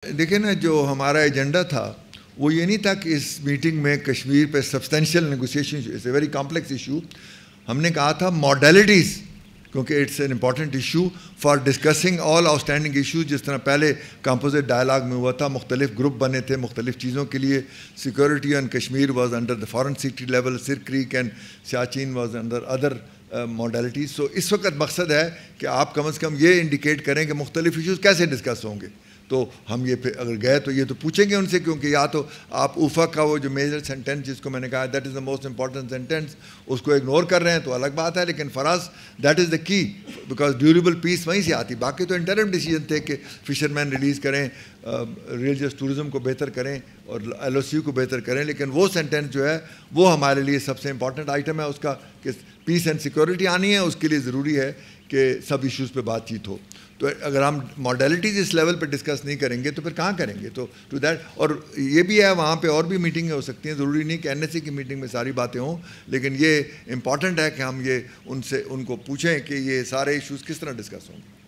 دیکھیں نا، جو ہمارا ایجنڈا تھا وہ یہ نہیں تھا کہ اس میٹنگ میں کشمیر پہ substantial negotiation, it's a very complex issue. ہم نے کہا تھا موڈیلٹیز، کیونکہ it's an important issue for discussing all outstanding issues. جس طرح پہلے کمپوزٹ ڈائلاگ میں ہوا تھا، مختلف گروپ بنے تھے مختلف چیزوں کے لیے. Security on Kashmir was under the foreign secretary level, Sir Creek and Siachen was under other modalities. So اس وقت مقصد ہے کہ آپ کم از کم یہ انڈیکیٹ کریں کہ مختلف ایشوز کیسے ڈسکس ہوں گے. تو ہم یہ پھر اگر گئے تو یہ تو پوچھیں گے ان سے، کیونکہ یا تو آپ اوفا کا وہ جو میجر سینٹینس جس کو میں نے کہا that is the most important sentence, اس کو اگنور کر رہے ہیں تو الگ بات ہے. لیکن فراز دیٹ از دا کی، بیکاز ڈیوریبل پیس وہیں سے آتی. باقی تو انٹرم ڈیسیجن تھے کہ فشرمین ریلیز کریں، ریلیجس ٹورزم کو بہتر کریں اور ایل او سی کو بہتر کریں. لیکن وہ سینٹینس جو ہے وہ ہمارے لیے سب سے امپورٹنٹ آئٹم ہے اس کا، کہ پیس اینڈ سیکورٹی آنی ہے. اس کے لیے ضروری ہے کہ سب ایشوز پہ بات چیت ہو. تو اگر ہم ماڈیلٹیز اس لیول پہ ڈسکس نہیں کریں گے تو پھر کہاں کریں گے. تو ٹو دیٹ، اور یہ بھی ہے وہاں پہ اور بھی میٹنگیں ہو سکتی ہیں، ضروری نہیں کہ این ایس سی کی میٹنگ میں ساری باتیں ہوں. لیکن یہ امپورٹنٹ ہے کہ ہم یہ ان سے ان کو پوچھیں کہ یہ سارے ایشوز کس طرح ڈسکس ہوں گے.